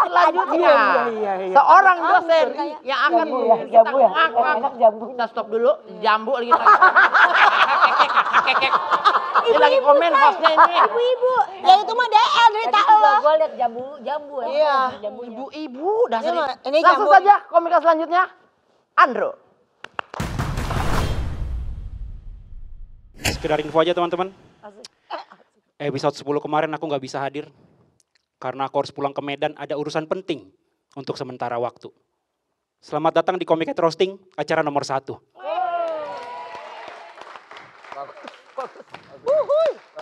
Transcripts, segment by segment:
Selanjutnya, seorang dosen yang akan Jambu ya. Enak jambu. Kita stop dulu, jambu lagi. Ini lagi komen hostnya ini. Ibu-ibu. Ya itu mah DL cerita lo. Gue liat jambu ya. Iya, ibu-ibu dasar. Langsung saja komika selanjutnya, Andro. Sekedar info aja teman-teman. Episode 10 kemarin aku nggak bisa hadir. Karena aku harus pulang ke Medan, ada urusan penting untuk sementara waktu. Selamat datang di Comic Roasting, acara nomor 1.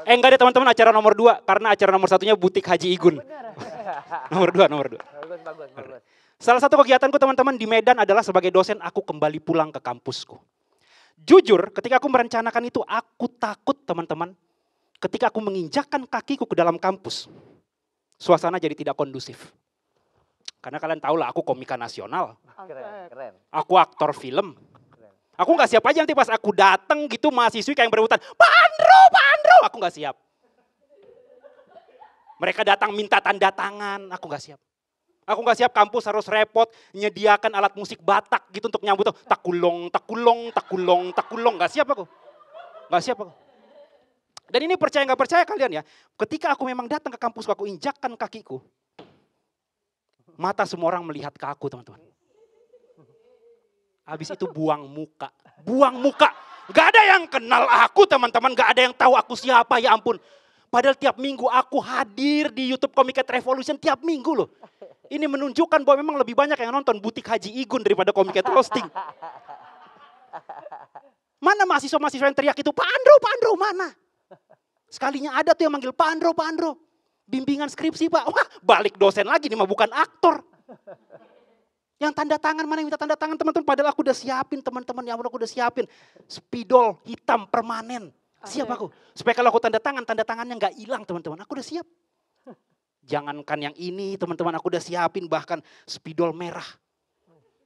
Enggak deh teman-teman, acara nomor 2. Karena acara nomor 1-nya Butik Haji Igun. nomor 2. Bagus. Salah satu kegiatanku teman-teman di Medan adalah sebagai dosen aku kembali pulang ke kampusku. Jujur ketika aku merencanakan itu aku takut teman-teman. Ketika aku menginjakkan kakiku ke dalam kampus, suasana jadi tidak kondusif. Karena kalian tahu lah aku komika nasional. Keren. Aku aktor film. Aku nggak siap aja nanti pas aku datang gitu mahasiswi kayak yang berebutan. Pak Andro, aku nggak siap. Mereka datang minta tanda tangan, aku nggak siap. Aku nggak siap kampus harus repot menyediakan alat musik Batak gitu untuk nyambut. Takulong, nggak siap aku. Dan ini percaya nggak percaya kalian ya, ketika aku memang datang ke kampusku, aku injakkan kakiku, mata semua orang melihat ke aku teman-teman. Habis itu buang muka. Gak ada yang kenal aku teman-teman, gak ada yang tahu aku siapa, ya ampun. Padahal tiap minggu aku hadir di YouTube Comic Revolution tiap minggu loh. Ini menunjukkan bahwa memang lebih banyak yang nonton Butik Haji Igun daripada Comic Roasting. Mana mahasiswa-mahasiswa yang teriak itu, Pak Andro, mana? Sekalinya ada tuh yang manggil Pak Andro. Bimbingan skripsi Pak. Wah balik dosen lagi nih mah bukan aktor. Yang tanda tangan, mana yang minta tanda tangan teman-teman. Padahal aku udah siapin teman-teman. Ya aku udah siapin. Spidol hitam permanen. Siap aku. Supaya kalau aku tanda tangannya gak hilang teman-teman. Aku udah siap. Jangankan yang ini teman-teman. Aku udah siapin bahkan spidol merah.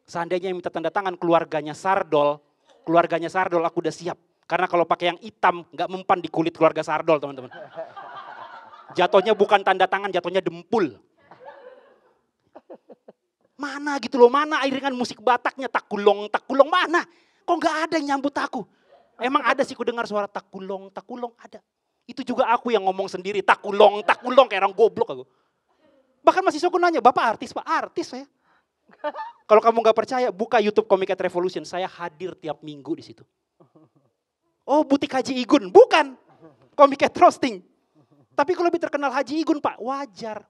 Seandainya yang minta tanda tangan keluarganya Sardol aku udah siap. Karena kalau pakai yang hitam, nggak mempan di kulit keluarga Sardol, teman-teman. Jatuhnya bukan tanda tangan, jatuhnya dempul. Mana gitu loh, mana iringan musik Bataknya, takulong, mana? Kok nggak ada yang nyambut aku? Emang ada sih ku dengar suara takulong, ada. Itu juga aku yang ngomong sendiri, takulong, kayak orang goblok aku. Bahkan masih aku nanya, Bapak artis, Pak? Artis saya. Kalau kamu nggak percaya, buka YouTube Comic Revolution, saya hadir tiap minggu di situ. Oh Butik Haji Igun, bukan. Comic Roasting. Tapi kalau lebih terkenal Haji Igun Pak, wajar.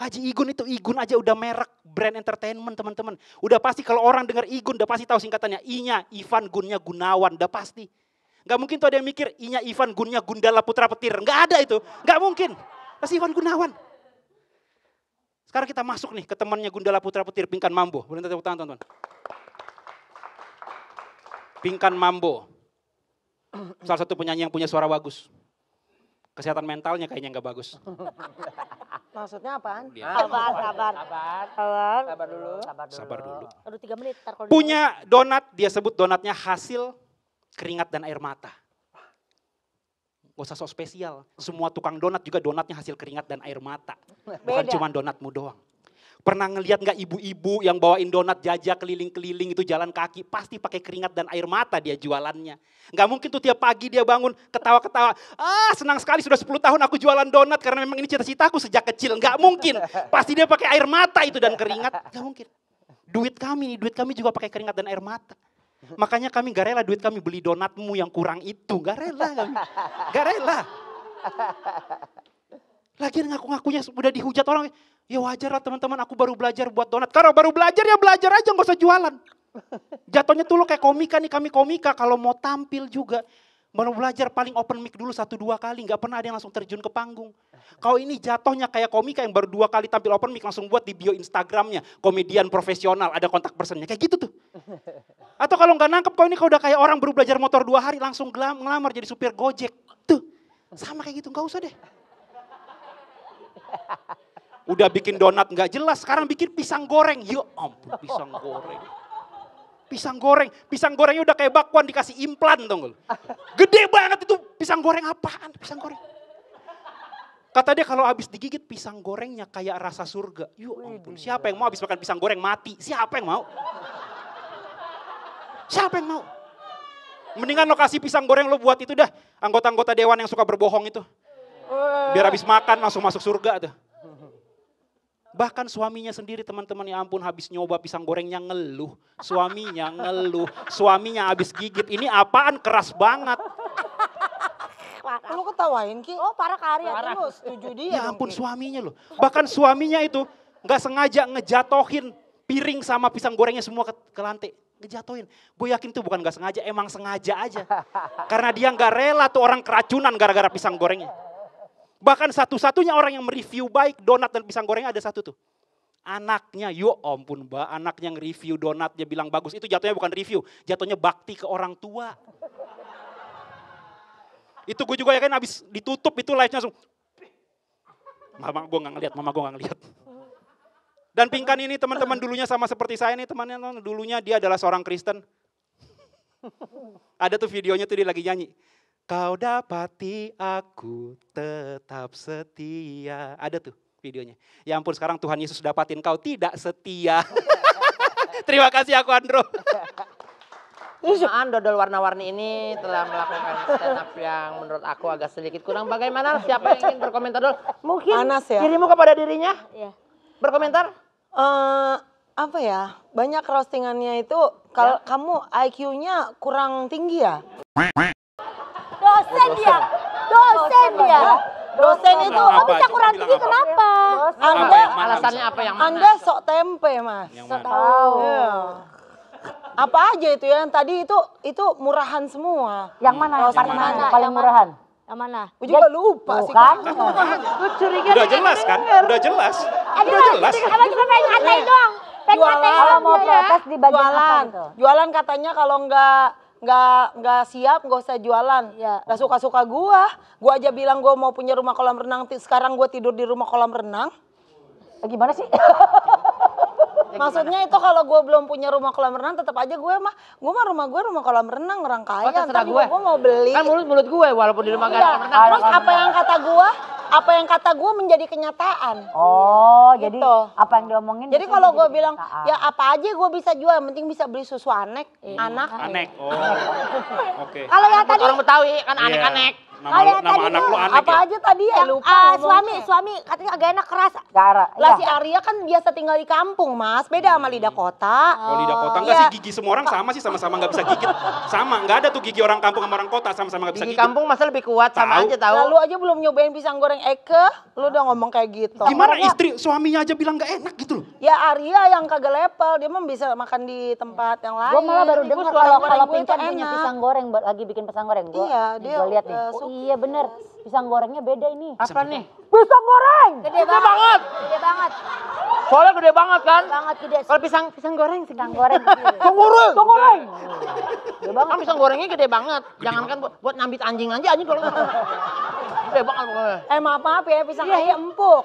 Haji Igun itu, Igun aja udah merek brand entertainment teman-teman. Udah pasti kalau orang dengar Igun, udah pasti tahu singkatannya. I-nya Ivan, Gunnya Gunawan, udah pasti. Gak mungkin tuh ada yang mikir I-nya Ivan, Gunnya Gundala Putra Petir. Gak ada itu, gak mungkin. Pasti Ivan Gunawan. Sekarang kita masuk nih ke temannya Gundala Putra Petir, Pinkan Mambo. Boleh tepuk tangan teman-teman. Pinkan Mambo, salah satu penyanyi yang punya suara bagus. Kesehatan mentalnya kayaknya nggak bagus. Maksudnya apaan? Sabar dulu. Aduh 3 menit. Punya donat, dia sebut donatnya hasil keringat dan air mata. Gak usah sok spesial, semua tukang donat juga donatnya hasil keringat dan air mata. Bukan cuma donatmu doang. Pernah ngelihat nggak ibu-ibu yang bawain donat jajak keliling-keliling itu jalan kaki, pasti pakai keringat dan air mata dia jualannya. Nggak mungkin tuh tiap pagi dia bangun ketawa-ketawa, senang sekali sudah 10 tahun aku jualan donat karena memang ini cita-citaku sejak kecil. Nggak mungkin, pasti dia pakai air mata itu dan keringat, nggak mungkin. Duit kami juga pakai keringat dan air mata. Makanya kami gak rela duit kami beli donatmu yang kurang itu, gak rela kami, gak rela. Lagian ngaku-ngakunya udah dihujat orang. Ya wajar lah teman-teman, aku baru belajar buat donat. Kalau baru belajar ya belajar aja, gak usah jualan. Jatuhnya tuh lo kayak komika nih, kami komika. Kalau mau tampil juga, baru belajar paling open mic dulu 1-2 kali. Gak pernah ada yang langsung terjun ke panggung. Kalau ini jatuhnya kayak komika yang baru 2 kali tampil open mic, langsung buat di bio Instagramnya. Komedian profesional, ada kontak personnya. Kayak gitu tuh. Atau kalau gak nangkep, kau ini kalau udah kayak orang baru belajar motor 2 hari, langsung ngelamar jadi supir Gojek. Tuh, sama kayak gitu, gak usah deh. Udah bikin donat nggak jelas, sekarang bikin pisang goreng. Ya ampun, pisang goreng. Pisang gorengnya udah kayak bakwan dikasih implan dong. Gede banget itu pisang goreng apaan? Pisang goreng. Kata dia kalau habis digigit pisang gorengnya kayak rasa surga. Yuk ampun, siapa yang mau habis makan pisang goreng mati? Siapa yang mau? Siapa yang mau? Mendingan lo kasih pisang goreng lo buat itu dah. Anggota-anggota dewan yang suka berbohong itu. Biar habis makan langsung masuk surga tuh. Bahkan suaminya sendiri teman-teman, ya ampun, habis nyoba pisang gorengnya ngeluh. Suaminya habis gigit. Ini apaan, keras banget. Lu ketawain Ki? Oh parah karya. Lu setuju dia Ya dong, ampun Ki. suaminya loh. Bahkan suaminya itu gak sengaja ngejatohin piring sama pisang gorengnya semua ke lantai. Ngejatohin. Gue yakin tuh bukan gak sengaja, emang sengaja aja. Karena dia gak rela tuh orang keracunan gara-gara pisang gorengnya. Bahkan satu-satunya orang yang mereview baik donat dan pisang gorengnya ada satu tuh. Anaknya, yo ampun mbak, anaknya nge-review donatnya bilang bagus. Itu jatuhnya bukan review, jatuhnya bakti ke orang tua. Itu gue juga ya kan habis ditutup itu live-nya langsung. Mama gue gak ngeliat. Dan Pingkan ini teman-teman dulunya sama seperti saya nih temannya. Dulunya dia adalah seorang Kristen. Ada tuh videonya tuh dia lagi nyanyi. Kau dapati aku tetap setia. Ada tuh videonya. Ya ampun sekarang Tuhan Yesus dapatin kau tidak setia. Terima kasih aku Andro. Perusahaan dodol warna-warni ini telah melakukan stand up yang menurut aku agak sedikit kurang. Bagaimana? Siapa yang ingin berkomentar dulu? Mungkin Panas ya? dirimu kepada dirinya Iya. berkomentar? Apa ya? Banyak roastingannya itu kalau kamu IQ-nya kurang tinggi ya? Dosen dia. Dosen itu Apa? Bisa Coba kurang bilang tinggi apa? kenapa? Anda, Alasannya apa yang mana? Anda sok tempe Mas. Yang mana? Iya. Apa aja itu ya? Tadi itu murahan semua. Yang mana? Yang Paling mana? mana? Paling murahan. Yang mana? Gue juga lupa sih. Bukan. Lu curiga Udah jelas kan? Udah jelas. Udah jelas. Emang cuma pengen ngatain doang. Pengen Jualan. ngatain Kalau mau protes di bagian apa Jualan. gitu. Jualan katanya kalau nggak siap nggak usah jualan. Iya. Nggak suka-suka gua aja bilang gua mau punya rumah kolam renang, sekarang gua tidur di rumah kolam renang. Gimana sih? Maksudnya itu kalau gue belum punya rumah kolam renang tetap aja gue mah rumah kolam renang orang kaya. terserah Ntar juga gue. gue mau beli. Kan mulut gue walaupun di rumah gak ada Iya. renang. Terus apa yang kata gue menjadi kenyataan. Oh, Gitu. jadi apa yang diomongin? Jadi bisa kalau gue jadi bilang kenyataan. ya apa aja gue bisa jual, yang penting bisa beli susu anak. Anek. Oh. Oke. Kalau yang tadi Orang Betawi kan Iya. anek-anek. Nama anak lu Anek apa ya? aja tadi ya lupa. suami katanya agak enak keras. Lah Iya. si Arya kan biasa tinggal di kampung Mas, beda sama lidah kota. Kalau lidah kota enggak Iya. sih, gigi semua orang sama sih, sama-sama nggak bisa gigit. Sama, nggak ada tuh gigi orang kampung sama orang kota sama-sama nggak bisa Gigi gigit. kampung masa lebih kuat sama Tahu. aja tahu. Lalu aja belum nyobain pisang goreng Eke, lu udah ngomong kayak gitu. Gimana istri suaminya aja bilang nggak enak gitu loh. Ya Arya yang kagak level, dia mah bisa makan di tempat yang lain. Gue malah baru Ibu dengar suara kalau goreng gue Pinkan itu punya enak. pisang goreng, lagi bikin pisang goreng. Iya, dia Gue lihat nih. suka. Oh iya bener, pisang gorengnya beda ini. Apa nih? Pisang goreng. Gede banget. Gede banget. Soalnya gede banget kan? Banget gede. Kalau pisang goreng Pisang goreng. Pisang goreng. Pisang goreng. Gede banget. Kan pisang gorengnya gede banget. Jangankan buat nyambit anjing aja anjing kalau gede banget pokoknya. Maaf ya, pisang Arya empuk.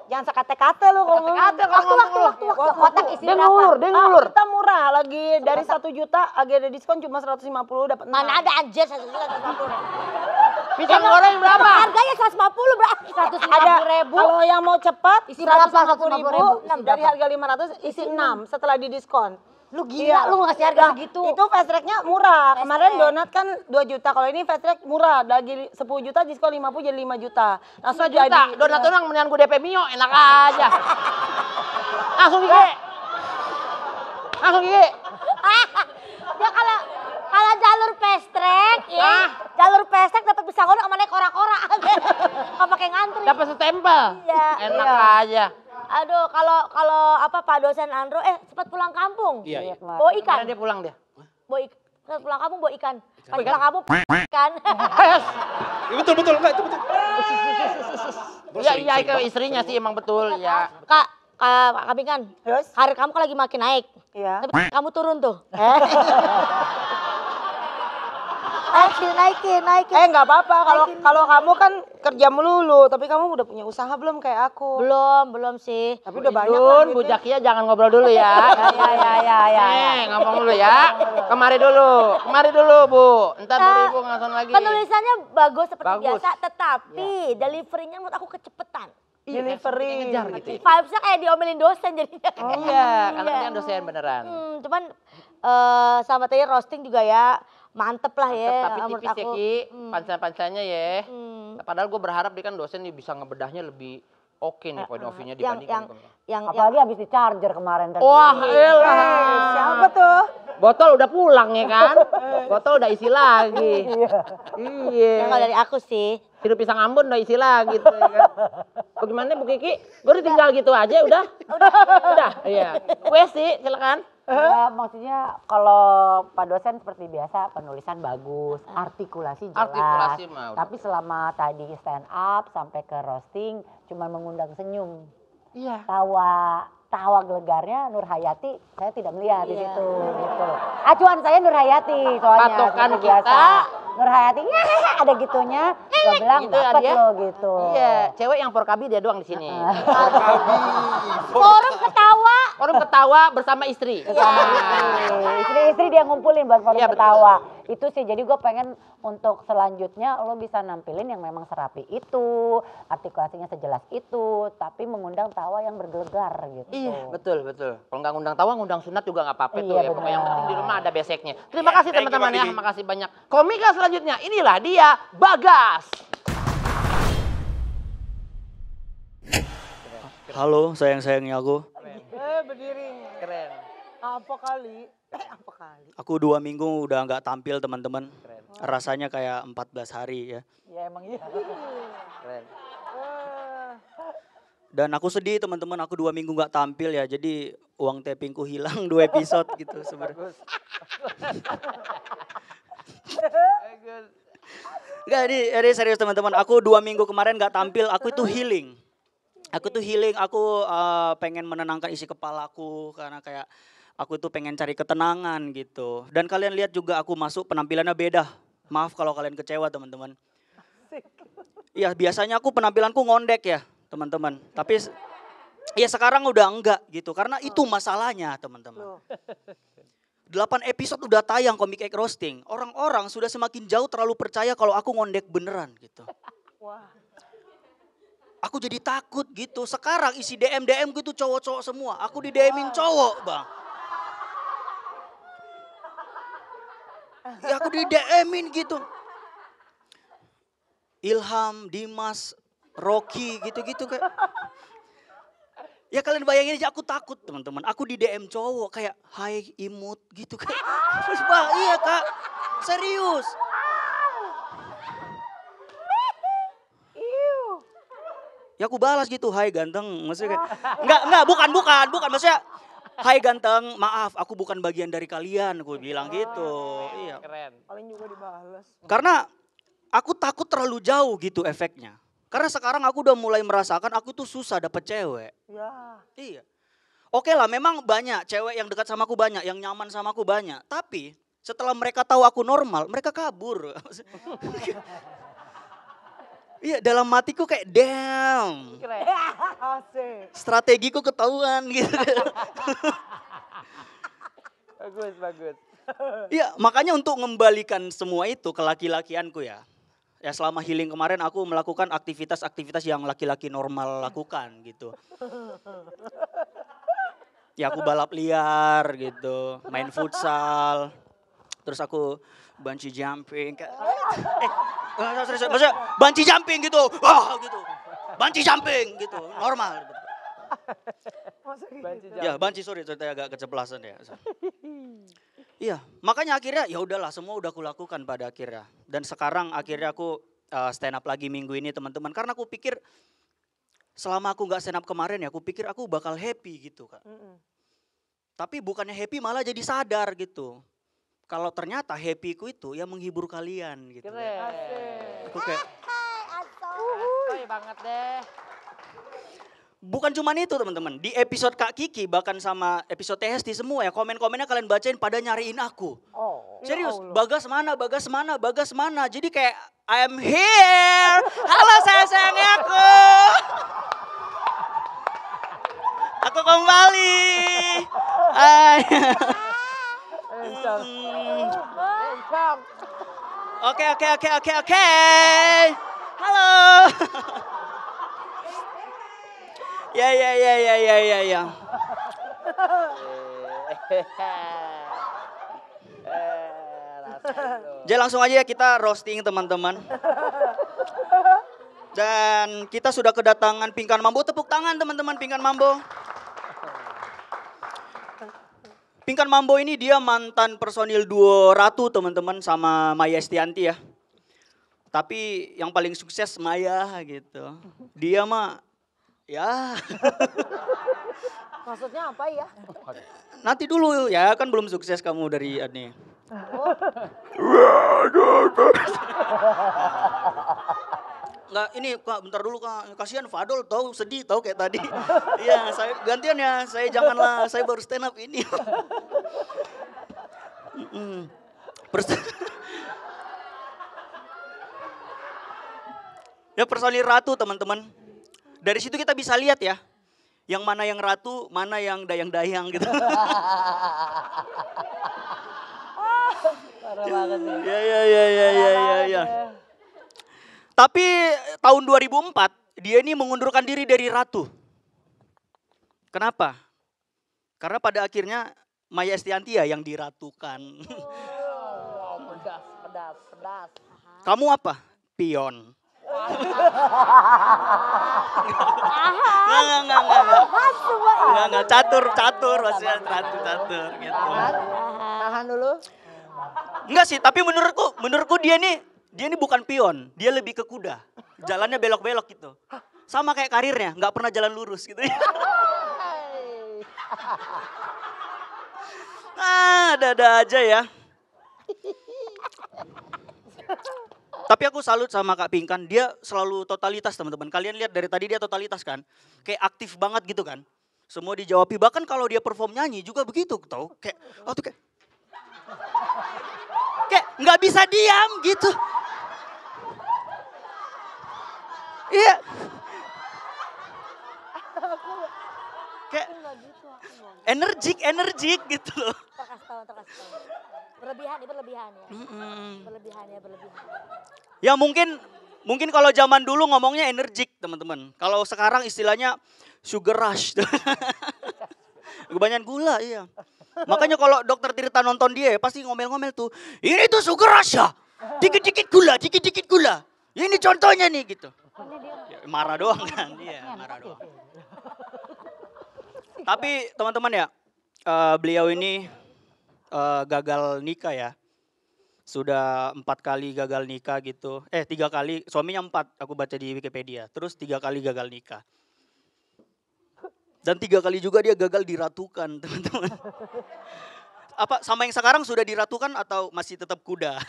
Jangan sekate-kate lu kalau ngomong. Kate kalau ngomong lu. Kotak isi Dia berapa? ngulur, dia ngulur. Kita murah, lagi dari 1 juta, lagi ada diskon cuma 150 dapat 6. Mana ada anjir 150. Pisang goreng berapa? Harganya 150 berapa? 150 Ada ribu. kalau yang mau cepat Isi berapa? 150.000 150.000. dari harga 500 isi 6 setelah didiskon. Lu gila, lu ngasih harga Nah, segitu. Itu fast track-nya murah. Fast Kemarin track. donat kan 2 juta. Kalau ini fast track murah. Dari 10 juta diskon 50 jadi 5 juta. Langsung 1 juta. Donat orang mendingan gue DP Mio, enak aja. Langsung gigi. Langsung gigi. Ya kalau jalur fast track ya. Jalur fast track dapat pisang goreng sama naik kora-kora. Enggak pakai ngantri. Dapat stempel. Iya. Enak aja. Aduh, kalau apa Pak dosen Andro cepat pulang kampung. Iya. Bawa ikan. Karena dia pulang dia. Bawa ikan. Cepat pulang kampung bawa ikan. Pas pulang kampung ikan. Ya, betul enggak itu betul. Iya iya ke istrinya sih emang betul ya. Kak Pinkan. Terus? Karir kamu kan lagi makin naik. Iya. Tapi kamu turun tuh. Naikin. Nggak apa-apa. Kalau kamu kan kerja melulu, tapi kamu udah punya usaha belum kayak aku? Belum sih. Tapi udah banyak Dun, kan Bu duitnya. Jakia jangan ngobrol dulu ya. Ya. Ngomong dulu ya. Kemari dulu Bu. Ntar Bu Ibu ngelasan lagi. Penulisannya bagus seperti Bagus. biasa, tetapi delivery-nya menurut aku kecepetan. Delivery. Ngejar gitu ya. Vibes-nya kayak diomelin dosen jadinya. Iya, karena dia dosen beneran. Cuman sama tadi roasting juga ya mantep lah ya Tapi menurut tipis ya aku. Ki, panca-pancanya ya. Hmm. Padahal gue berharap dia kan dosen nih bisa ngebedahnya lebih oke nih point of view-nya dibandingkan. yang Apalagi habis di charger kemarin kan. Wah, elah. Siapa tuh? Botol udah pulang ya kan? Botol udah isi lagi. Iya. yang kalau dari aku sih. Sirup pisang Ambon udah isi lagi tuh ya kan. Bagaimana Bu Kiki? Gue tinggal gitu aja udah. Udah, iya. Wes sih, silakan. Ya, maksudnya kalau Pak dosen seperti biasa penulisan bagus, artikulasi jelas. Artikulasi mah udah. Tapi selama tadi stand up sampai ke roasting cuma mengundang senyum. Iya. Tawa gelegarnya Nur Hayati saya tidak melihat di situ gitu. Acuan saya Nur Hayati soalnya Patokan seperti biasa. kita. Nur Hayati ada gitunya, gue bilang Gitu ya dapat dia. lo gitu. Iya, cewek yang porkabi dia doang di sini. Forum ketawa. Orang ketawa bersama istri. Istri-istri dia ngumpulin buat forum Iya, betul. ketawa. Itu sih, jadi gue pengen untuk selanjutnya lo bisa nampilin yang memang serapi itu, artikulasinya sejelas itu, tapi mengundang tawa yang bergelegar gitu. Iya, betul. Kalau nggak ngundang tawa, ngundang sunat juga nggak apa-apa tuh Iya, ya. Pokoknya yang benar. penting di rumah ada beseknya. Terima kasih teman-teman ya, makasih banyak. Komika selanjutnya, inilah dia Bagas. Halo sayang-sayangnya aku. Berdiri. Keren. Apa kali? Aku 2 minggu udah nggak tampil teman-teman. Rasanya kayak 14 hari ya. Ya emang iya. Keren. Dan aku sedih teman-teman, aku 2 minggu nggak tampil ya. Jadi uang tapingku hilang 2 episode gitu sebenarnya. Enggak, ini serius teman-teman. Aku 2 minggu kemarin nggak tampil, aku itu healing. Aku pengen menenangkan isi kepalaku karena kayak aku tuh pengen cari ketenangan gitu. Dan kalian lihat juga aku masuk penampilannya beda. Maaf kalau kalian kecewa teman-teman. Iya, biasanya aku penampilanku ngondek ya teman-teman. Tapi ya sekarang udah enggak gitu. Karena itu masalahnya teman-teman. 8 episode udah tayang Comic Egg Roasting. Orang-orang sudah semakin jauh terlalu percaya kalau aku ngondek beneran gitu. Aku jadi takut gitu. Sekarang isi DM gitu cowok-cowok semua. Aku di DM-in cowok bang. Ya aku di DM-in gitu. Ilham, Dimas, Rocky gitu-gitu kayak. Ya kalian bayangin aja aku takut teman-teman. Aku di DM cowok kayak hai imut gitu kayak. Terus bah iya kak serius. Ya aku balas gitu, hai ganteng. Maksudnya kayak, enggak, bukan. Maksudnya, hai ganteng, maaf aku bukan bagian dari kalian. Aku bilang gitu. Iya. Keren. Paling juga dibalas. Karena aku takut terlalu jauh gitu efeknya. Karena sekarang aku udah mulai merasakan aku tuh susah dapet cewek. Ya. Iya. Oke lah memang banyak cewek yang dekat sama aku banyak, yang nyaman sama aku banyak. Tapi setelah mereka tahu aku normal, mereka kabur. Iya dalam hatiku kayak damn. Keren. Asik. Strategiku ketahuan gitu. Bagus. Iya makanya untuk mengembalikan semua itu ke laki-lakianku ya. Ya selama healing kemarin aku melakukan aktivitas-aktivitas yang laki-laki normal lakukan gitu. Ya aku balap liar gitu, main futsal. Terus aku bungee jumping. Serius, maksudnya bungee jumping gitu. Wah gitu. Bungee jumping gitu, normal. Ya bungee sorry saya agak keceplosan ya. Iya, makanya akhirnya ya udahlah semua udah aku lakukan pada akhirnya. Dan sekarang akhirnya aku stand up lagi minggu ini teman-teman. Karena aku pikir selama aku gak stand up kemarin ya aku pikir aku bakal happy gitu Kak. Tapi bukannya happy malah jadi sadar gitu. Kalau ternyata happyku itu ya menghibur kalian gitu. Keren. Aku kayak Asoy banget deh. bukan cuma itu teman-teman. Di episode Kak Kiki bahkan sama episode TST semua ya komen-komennya kalian bacain pada nyariin aku. Oh. Serius, Bagas mana. Jadi kayak I am here. Halo sayang-sayangnya aku. Aku kembali. Hai. Oke. Halo. Ya. Jadi langsung aja ya kita roasting teman-teman. Dan kita sudah kedatangan Pinkan Mambo. Tepuk tangan teman-teman Pinkan Mambo. Pinkan Mambo ini dia mantan personil duo Ratu teman-teman sama Maya Estianty ya. Tapi yang paling sukses Maya gitu. Dia mah ya. Maksudnya apa ya? Nanti dulu ya kan belum sukses kamu dari ini. Enggak, ini Kak, bentar dulu Kak. Kasihan Fadol tahu sedih tahu kayak tadi. Iya, saya gantian ya. Saya janganlah, saya baru stand up ini. Ya personil Ratu teman-teman. Dari situ kita bisa lihat ya. Yang mana yang Ratu, mana yang dayang-dayang gitu. Parah banget nih. Ya. Tapi tahun 2004 dia ini mengundurkan diri dari Ratu. Kenapa? Karena pada akhirnya Maya Estianty ya yang diratukan. Pedas. Kamu apa? Pion. Enggak. Catur. Maksudnya catur gitu. Tahan dulu. Enggak sih, tapi menurutku dia nih bukan pion, dia lebih ke kuda. Jalannya belok-belok gitu. Sama kayak karirnya, nggak pernah jalan lurus gitu. Ada aja ya. Tapi aku salut sama Kak Pinkan, dia selalu totalitas teman-teman. Kalian lihat dari tadi dia totalitas kan, kayak aktif banget gitu kan. Semua dijawabi, bahkan kalau dia perform nyanyi juga begitu tau. Kayak nggak bisa diam gitu. Iya. Kayak energik gitu loh. Terkasih tahu. Berlebihan ya. Berlebihan. Ya mungkin kalau zaman dulu ngomongnya energik teman-teman. Kalau sekarang istilahnya sugar rush. Kebanyakan gula iya. Makanya kalau dokter Tirta nonton dia pasti ngomel-ngomel tuh. Ini tuh sugar rush ya. Dikit-dikit gula. Ini contohnya nih gitu. Ya, marah doang kan dia, marah doang. Tapi teman-teman ya, beliau ini gagal nikah ya. Sudah 4 kali gagal nikah gitu. 3 kali, suaminya 4 aku baca di Wikipedia. Terus 3 kali gagal nikah. Dan 3 kali juga dia gagal diratukan teman-teman. Apa sama yang sekarang sudah diratukan atau masih tetap kuda?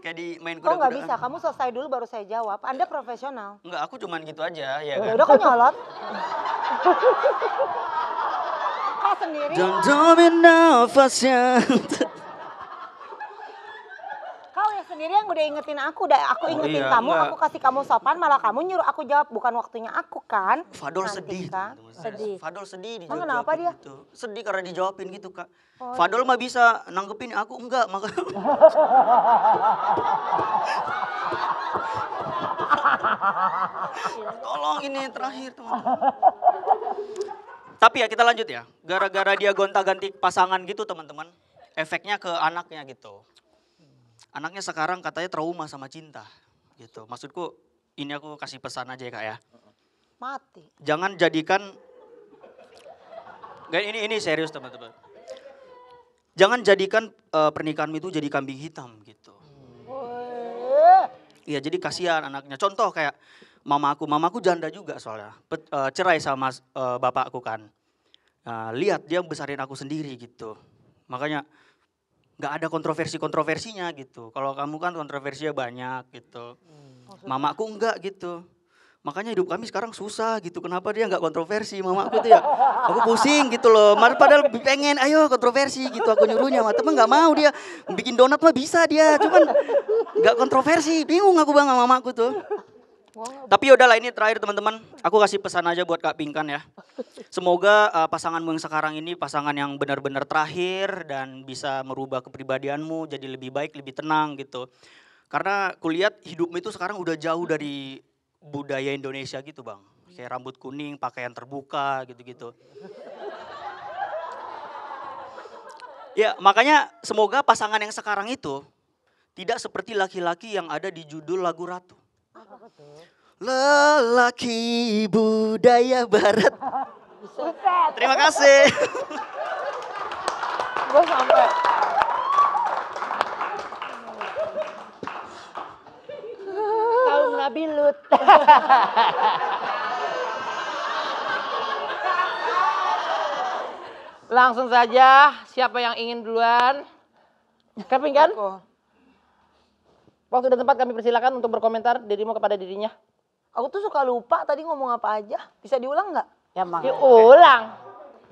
Kayak di main kuda-kuda. Kok nggak bisa? Kamu selesai dulu baru saya jawab. Anda profesional. Enggak, aku cuman gitu aja ya kan. Udah kok nyolot. Kau sendiri. Jangan nafasnya. Kau yang sendiri yang udah ingetin aku. Aku ingetin iya, kamu, enggak. aku kasih kamu sopan, malah kamu nyuruh aku jawab. Bukan waktunya aku kan. Fadol Nanti, sedih. Kak. teman-teman. Sedih. Fadol sedih Emang kenapa dia? Gitu. Sedih karena dijawabin gitu Kak. Oh, Fadol mah bisa nanggepin, aku enggak. Makanya. Tolong ini terakhir teman-teman. Tapi ya kita lanjut ya. Gara-gara dia gonta-ganti pasangan gitu teman-teman. Efeknya ke anaknya gitu. Anaknya sekarang katanya trauma sama cinta gitu. Maksudku ini aku kasih pesan aja ya Kak ya. Mati. Jangan jadikan, ini serius teman-teman. Jangan jadikan pernikahanmu itu jadi kambing hitam gitu. Iya jadi kasihan anaknya. Contoh kayak mamaku janda juga soalnya. Cerai sama bapakku kan. Lihat dia besarin aku sendiri gitu. Makanya nggak ada kontroversinya gitu. Kalau kamu kan kontroversinya banyak gitu. Mamaku enggak gitu. makanya hidup kami sekarang susah gitu. Kenapa dia nggak kontroversi mama aku tuh ya. Aku pusing gitu loh. Padahal pengen ayo kontroversi gitu aku nyuruhnya. Temen nggak mau dia. Bikin donat mah bisa dia. Cuman nggak kontroversi. Bingung aku bang sama mama aku tuh. Tapi yaudahlah ini terakhir teman-teman. Aku kasih pesan aja buat Kak Pinkan ya. Semoga pasanganmu yang sekarang ini pasangan yang benar-benar terakhir. Dan bisa merubah kepribadianmu jadi lebih baik, lebih tenang gitu. Karena kulihat hidupmu itu sekarang udah jauh dari budaya Indonesia gitu bang. Kayak rambut kuning, pakaian terbuka gitu-gitu. Ya makanya semoga pasangan yang sekarang itu tidak seperti laki-laki yang ada di judul lagu Ratu. Lelaki budaya barat. Terima kasih. Gue sampai. Kaum Nabi Lut. Langsung saja, siapa yang ingin duluan? Kevin kan? Waktu dan tempat kami persilakan untuk berkomentar dirimu kepada dirinya. Aku tuh suka lupa tadi ngomong apa aja. Bisa diulang nggak? Ya Mang. Diulang.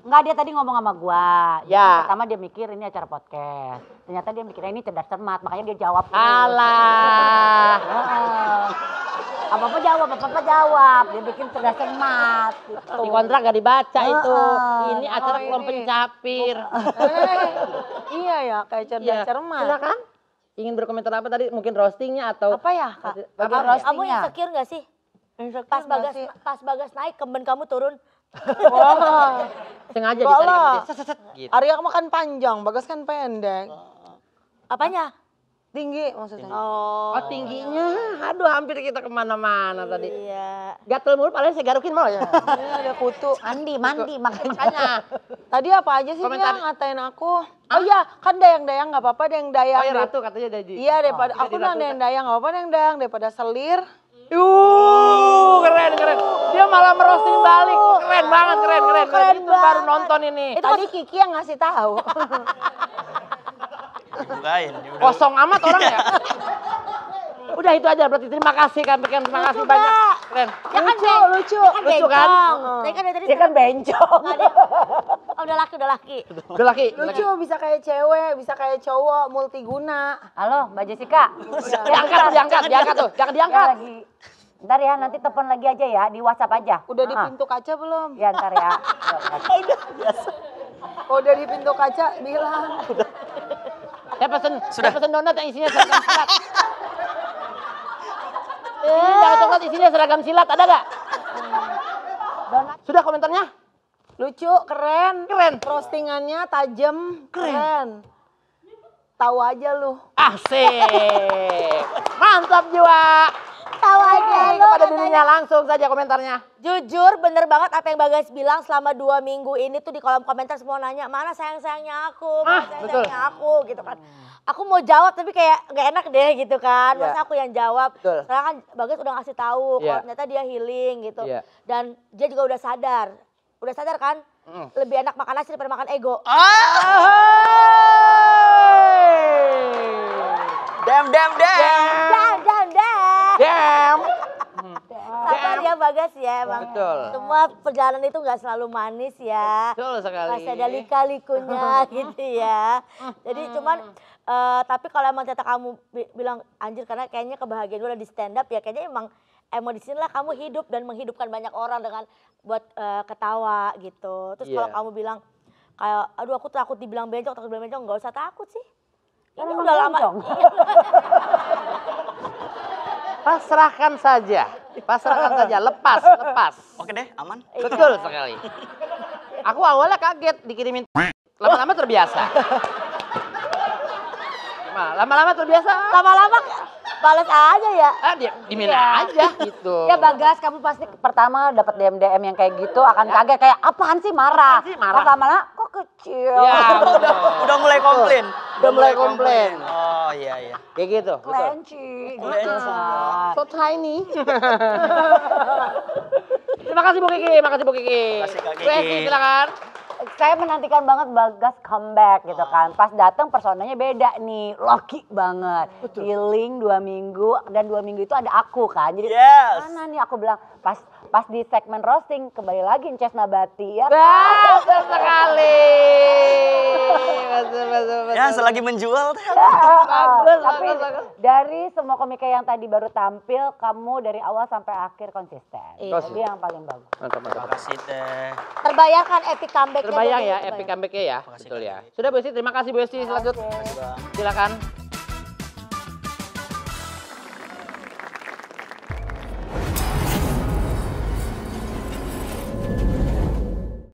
Enggak, dia tadi ngomong sama gua. Ya. Pertama dia mikir ini acara podcast. Ternyata dia mikirnya ini cerdas cermat, makanya dia jawab. Alah. Apa-apa jawab. Dia bikin cerdas cermat. Gitu. Di kontrak gak dibaca itu. Ini Oh, acara ini. kolom pencapir. Iya ya, kayak cerdas cermat. Silakan. Ingin berkomentar apa tadi? Mungkin roastingnya atau Apa ya, Kak? bagian roasting? Kamu Pastinya. insecure gak sih? Insecure Pas nggak Bagas sih? pas Bagas naik kemben kamu turun. Wah, sengaja enggak ditarik sama lah. dia. Set, set, set, gitu. Arya makan panjang, Bagas kan pendek. Apanya? Tinggi maksudnya. Oh. Oh tingginya, aduh hampir kita kemana-mana tadi. Iya. Gatel mulu, paling saya garukin malah ya. Ini ada kutu. Mandi makanya. Makanya. Tadi apa aja sih Komentar. dia ngatain aku? Oh iya, kan dayang-dayang nggak apa-apa dayang-dayang. Oh ya Ratu katanya jadi. Iya daripada Oh, aku jadi nang Ratu. dayang-dayang nggak apa-apa dayang-dayang daripada selir. Keren. Dia malah merosting balik. Keren banget, keren. Keren Itu baru banget. nonton ini. Tadi Kiki yang ngasih tahu. Bukain. Kosong amat orang ya. Udah itu aja berarti terima kasih kan, terima kasih banyak. Keren. Dia kan Lucu. Lucu kan? Dia kan dari tadi Dia kan bencong. Oh, udah laki. Udah laki. Lucu bisa kayak cewek, bisa kayak cowok, multiguna. Halo Mbak Jessica. Diangkat tuh. Jangan Ya, diangkat. lagi. Ntar ya nanti telepon lagi aja ya di WhatsApp aja. Udah di Ah. pintu kaca belum? Ya ntar ya. Oh, udah di pintu kaca bilang. Saya pesen donat yang isinya seragam silat. Jangan coklat isinya seragam silat, ada gak? Sudah komentarnya? Lucu, keren. Roastingannya tajam, keren. Tahu aja lu. Asik. Mantap jiwa. Tahu aja Ini lo kepada katanya. dirinya langsung saja komentarnya. Jujur bener banget apa yang Bagas bilang selama 2 minggu ini tuh di kolom komentar semua nanya mana sayang-sayangnya aku, mana betul. sayang-sayangnya aku gitu kan. Aku mau jawab tapi kayak nggak enak deh gitu kan, Iya. masa aku yang jawab. Betul. Karena kan Bagas udah ngasih tahu Iya. kalau ternyata dia healing gitu. Iya. Dan dia juga udah sadar kan lebih enak makan nasi daripada makan ego. Damn. Dan. Damn. Sabar ya Bagas ya emang. Betul. Semua perjalanan itu nggak selalu manis ya. Betul sekali. Masih ada lika-likunya gitu ya. Jadi cuman tapi kalau emang ternyata kamu bilang anjir karena kayaknya kebahagiaan gue di stand up ya kayaknya emang di sinilah kamu hidup dan menghidupkan banyak orang dengan buat ketawa gitu. Terus kalau Iya. kamu bilang kayak aduh aku takut dibilang bencong, nggak usah takut sih. Ini Emang udah lama. bencong? Pasrahkan saja. Lepas. Oke deh, aman. Betul sekali. Aku awalnya kaget dikirimin lama-lama terbiasa. Lama-lama terbiasa. Lama-lama balas aja ya. Dimin aja gitu. Ya Bagas, kamu pasti pertama dapat DM yang kayak gitu akan kaget kayak apaan sih marah. Apaan sih marah? Pas lama-lama kok kecil. Ya, Udah mulai komplain. Udah mulai komplain. Oh iya. Kayak gitu. Betul. Kelenci. gitu. So tiny. Terima kasih Bu Kiki. Terima kasih, Kak Kiki. Silakan. saya menantikan banget Bagas comeback gitu kan. Pas datang personanya beda nih, Loki banget. Healing 2 minggu dan 2 minggu itu ada aku kan. Jadi mana nih aku bilang pas di segmen roasting kembali lagi Inces Nabati ya. Betul sekali. Betul. Ya selagi menjual. Tapi dari semua komika yang tadi baru tampil, kamu dari awal sampai akhir konsisten. Iya. Jadi yang paling bagus. Terima kasih deh. Terbayarkan epic comeback-nya. Terbayang tuh, ya, terbayang. epic comeback-nya ya. Betul ya. Sudah Bu Esti, terima kasih Bu Esti. Silakan.